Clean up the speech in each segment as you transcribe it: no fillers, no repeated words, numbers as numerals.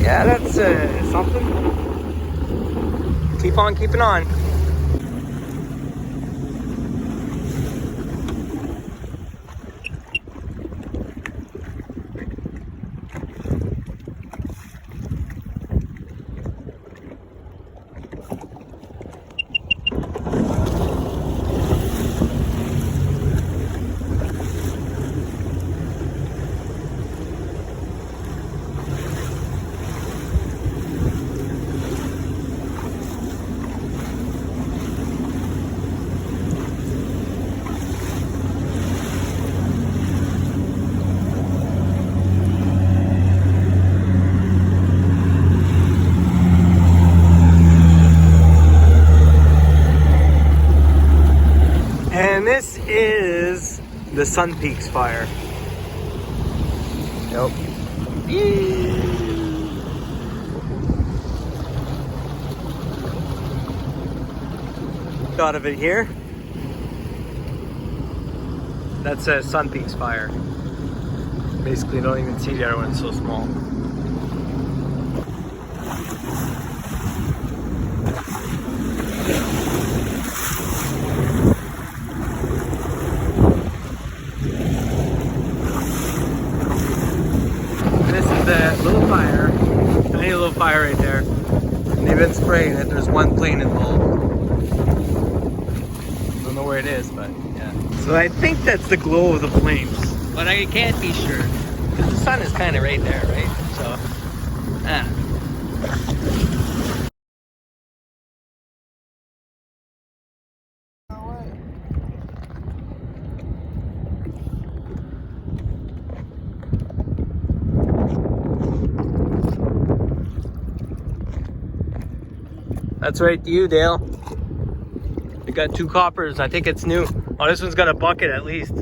Yeah, that's something. Keep on keeping on. And this is the Sun Peaks fire. Yep. Shot of it here. That's a Sun Peaks fire. Basically, don't even see the other one, it's so small. The little fire, tiny little fire right there, and they've been spraying it. There's one plane involved. Don't know where it is, but yeah. So I think that's the glow of the flames, but I can't be sure because the sun is kind of right there, right? So, That's right to you, Dale. We got 2 coppers. I think it's new. Oh, this one's got a bucket at least.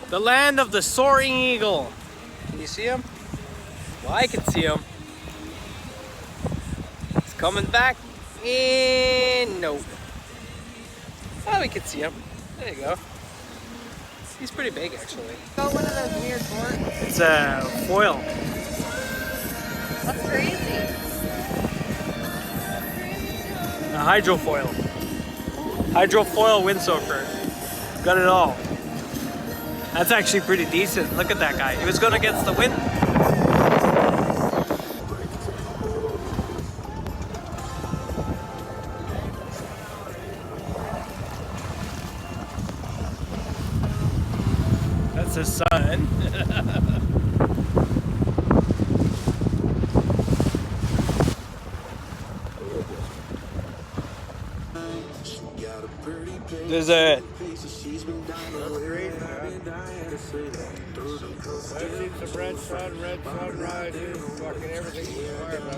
The land of the soaring eagle. Can you see him? Well, I can see him. It's coming back. And no. Oh, we can see him. There you go. He's pretty big, actually. Oh, one of those weird boards. It's a foil. That's crazy. A hydrofoil. Hydrofoil windsurfer. Got it all. That's actually pretty decent. Look at that guy. He was going against the wind. That's the sun. There's a...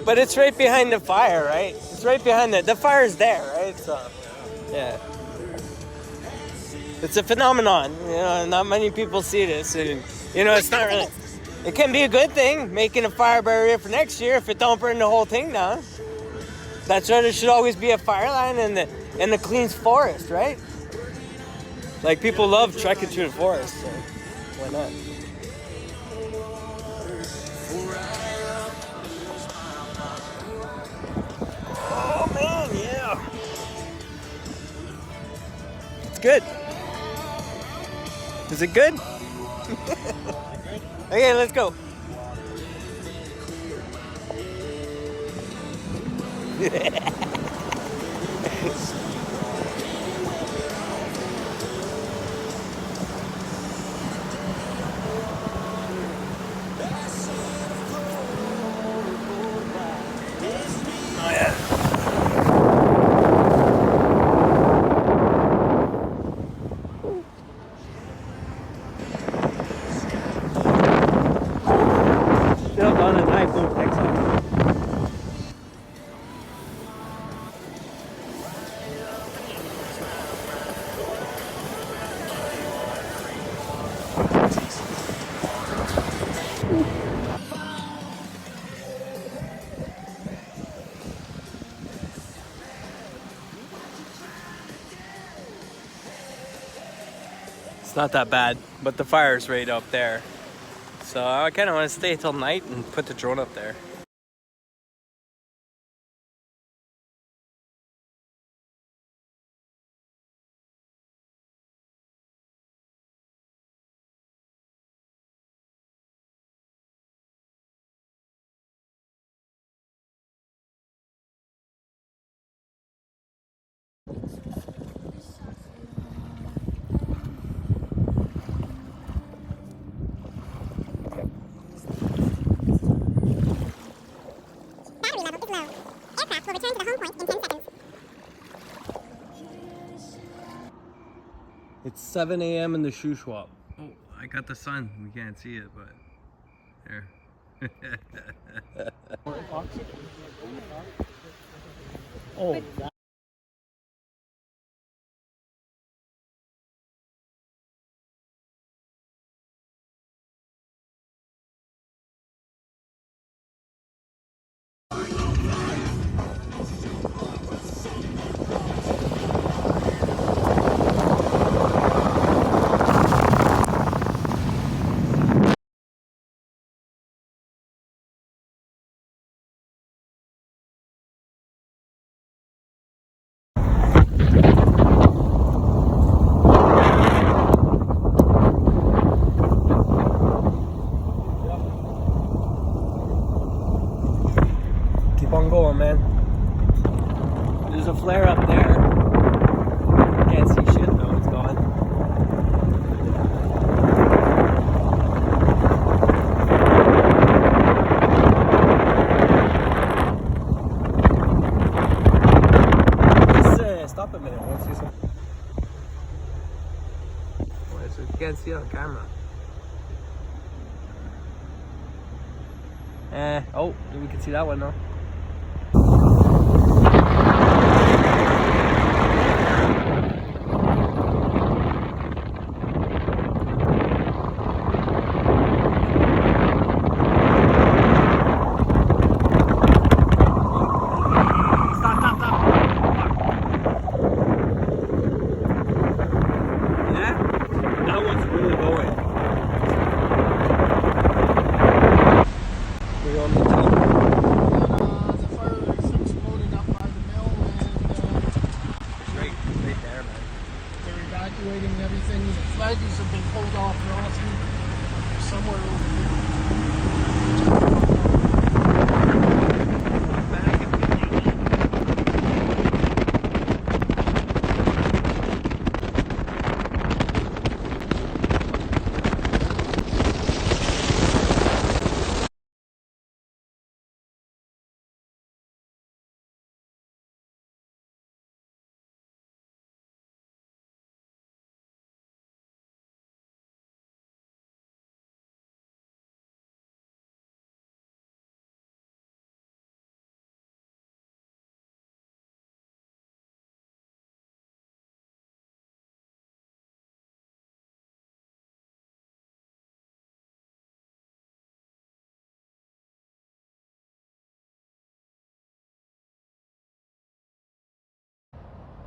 But it's right behind the fire, right? It's right behind the fire's there, right? So, yeah. It's a phenomenon, you know, not many people see this. And, you know, it's not really... It can be a good thing, making a fire barrier for next year if it don't burn the whole thing down. That's why there should always be a fire line in the clean forest, right? Like, people love trekking through the forest, so why not? Oh, man, yeah. It's good. Is it good? Okay, let's go. It's not that bad, but the fire's right up there. So I kind of want to stay till night and put the drone up there. Battery level is low. Aircraft will return to the home point in 10 seconds. It's 7 a.m. in the Shuswap. Oh, I got the sun. We can't see it, but there. Oh. Keep on going, man. There's a flare up there. Can't see shit though, it's gone. Just stop a minute. I want to see something. So you can't see on camera. Oh, we can see that one now. Evacuating and everything. The flags have been pulled off relative somewhere over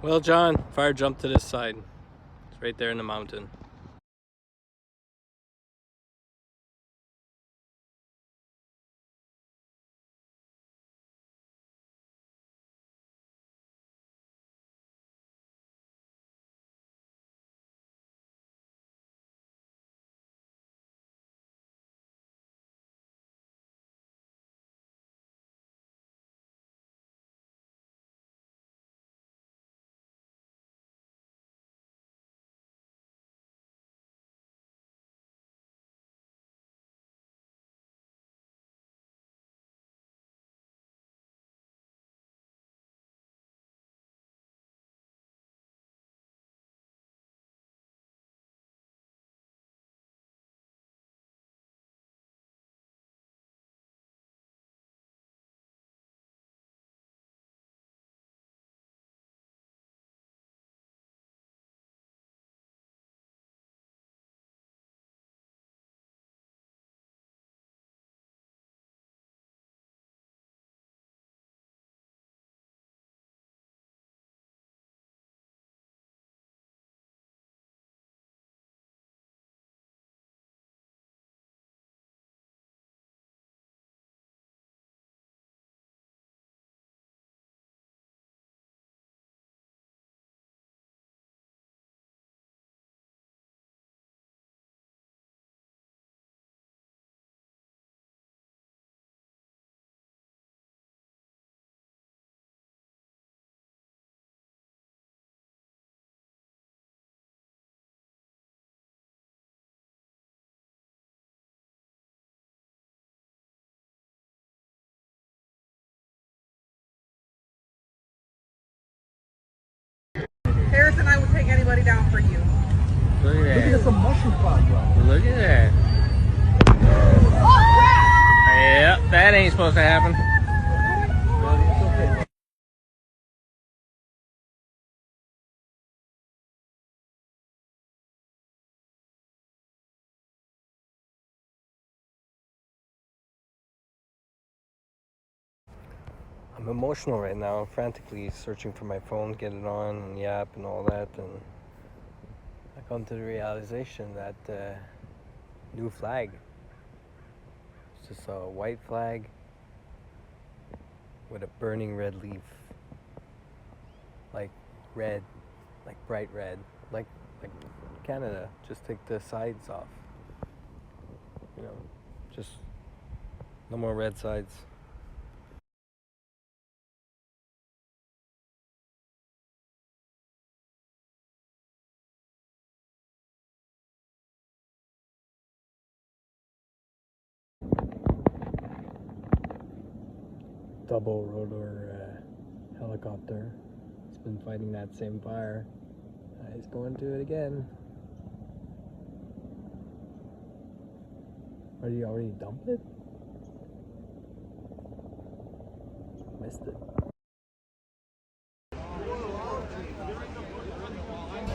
Well, John, fire jumped to this side. It's right there in the mountain. and I would take anybody down for you. Look at that. Look at some mushroom cloud, bro. Look at that. Oh, crap! Yep, that ain't supposed to happen. I'm emotional right now. I'm frantically searching for my phone, get it on, and the app and all that, and I come to the realization that new flag. It's just a white flag with a burning red leaf. Like red, like bright red, like Canada. Just take the sides off. You know, just no more red sides. Double rotor helicopter. It's been fighting that same fire. He's going to it again. Or you already dumped it? Missed it.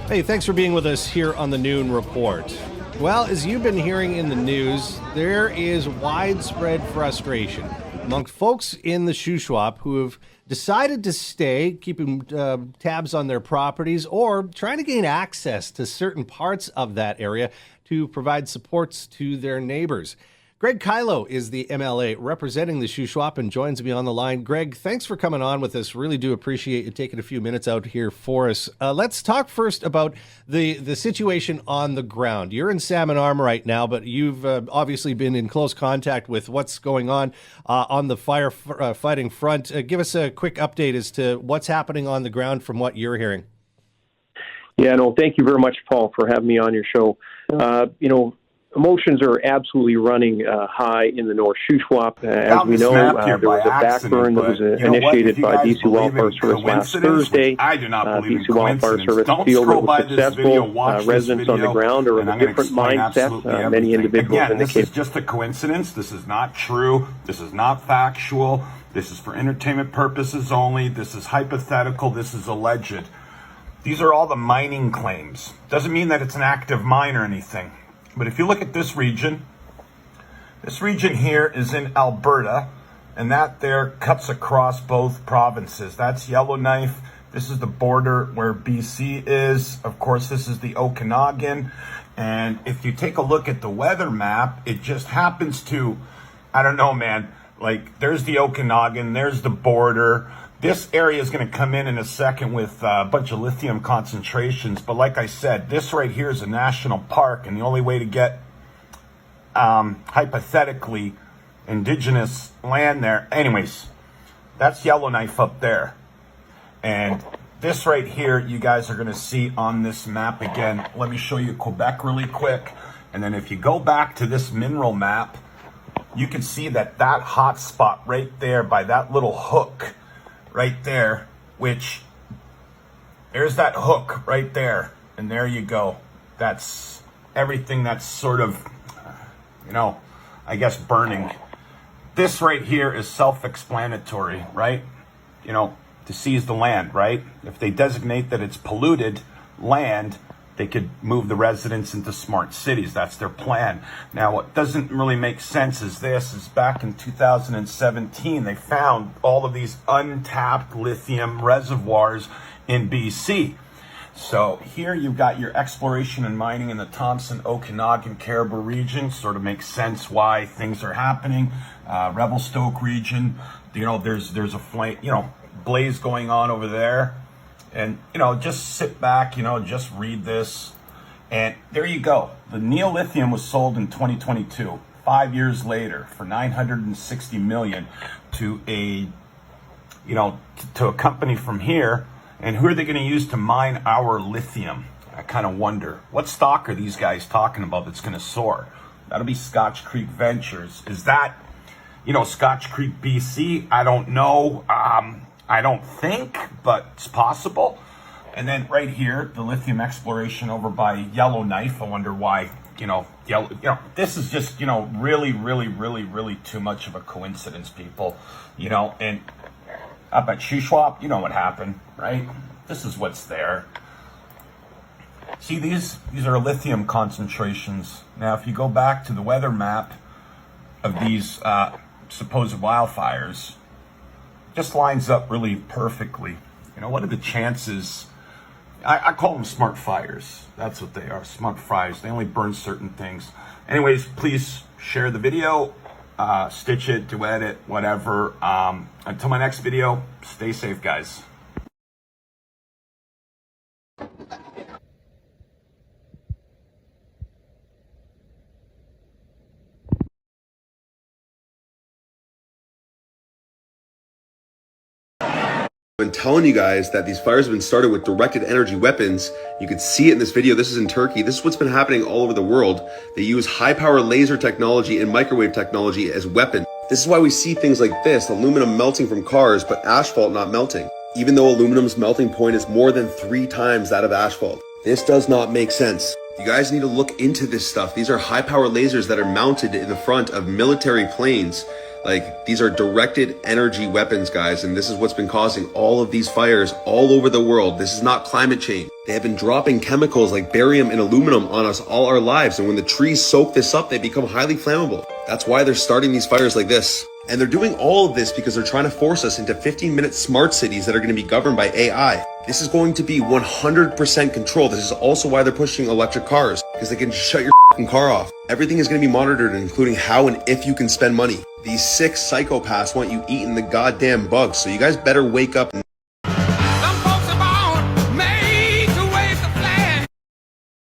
Hey, thanks for being with us here on the Noon Report. Well, as you've been hearing in the news, there is widespread frustration among folks in the Shuswap who have decided to stay, keeping tabs on their properties, or trying to gain access to certain parts of that area to provide supports to their neighbors. Greg Kylo is the MLA representing the Shuswap and joins me on the line. Greg, thanks for coming on with us. Really do appreciate you taking a few minutes out here for us. Let's talk first about the situation on the ground. You're in Salmon Arm right now, but you've obviously been in close contact with what's going on the firefighting front. Give us a quick update as to what's happening on the ground from what you're hearing. Yeah, no, thank you very much, Paul, for having me on your show. Emotions are absolutely running high in the North Shuswap. As we know, there was a backburn that was initiated by BC Wildfire Service last Thursday. I do not believe BC Wildfire Service feel it was successful. Residents on the ground are of a different mindset. Many individuals indicate this is just a coincidence. This is not true. This is not factual. This is for entertainment purposes only. This is hypothetical. This is alleged. These are all the mining claims. Doesn't mean that it's an active mine or anything. But if you look at this region here is in Alberta, and that there cuts across both provinces. That's Yellowknife. This is the border where BC is. Of course, this is the Okanagan. And if you take a look at the weather map, it just happens to, I don't know, man, like there's the Okanagan, there's the border. This area is going to come in a second with a bunch of lithium concentrations. But like I said, this right here is a national park. And the only way to get, hypothetically, indigenous land there. Anyways, that's Yellowknife up there. And this right here, you guys are going to see on this map again. Let me show you Quebec really quick. And then if you go back to this mineral map, you can see that hot spot right there by that little hook right there, which there's that hook right there, and there you go. That's everything that's sort of, I guess burning. This right here is self-explanatory, right? To seize the land, right? If they designate that it's polluted land, they could move the residents into smart cities. That's their plan. Now, what doesn't really make sense is back in 2017, they found all of these untapped lithium reservoirs in BC. So here you've got your exploration and mining in the Thompson, Okanagan, Caribou region. Sort of makes sense why things are happening. Revelstoke region, there's a flame, blaze going on over there. And, just sit back, just read this. And there you go. The Neo Lithium was sold in 2022, 5 years later, for $960 million to a company from here. And who are they going to use to mine our lithium? I kind of wonder. What stock are these guys talking about that's going to soar? That'll be Scotch Creek Ventures. Is that, Scotch Creek, BC? I don't know. I don't think, but it's possible. And then right here, the lithium exploration over by Yellowknife. I wonder why, this is just, really, really, really, really too much of a coincidence, people. And up at Shuswap, you know what happened, right? This is what's there. See, these are lithium concentrations. Now, if you go back to the weather map of these supposed wildfires, just lines up really perfectly. What are the chances? I call them smart fires. That's what they are, smart fires. They only burn certain things. Anyways, please share the video, stitch it, duet it, whatever. Until my next video, stay safe, guys. I've been telling you guys that these fires have been started with directed energy weapons. You can see it in this video. This is in Turkey. This is what's been happening all over the world. They use high power laser technology and microwave technology as weapons. This is why we see things like this, aluminum melting from cars, but asphalt not melting. Even though aluminum's melting point is more than 3 times that of asphalt. This does not make sense. You guys need to look into this stuff. These are high power lasers that are mounted in the front of military planes. Like, these are directed energy weapons, guys, and this is what's been causing all of these fires all over the world. This is not climate change. They have been dropping chemicals like barium and aluminum on us all our lives, and when the trees soak this up, they become highly flammable. That's why they're starting these fires like this. And they're doing all of this because they're trying to force us into 15-minute smart cities that are going to be governed by AI. This is going to be 100% control. This is also why they're pushing electric cars, because they can shut your car off. Everything is going to be monitored, including how and if you can spend money. These sick psychopaths want you eating the goddamn bugs, so you guys better wake up.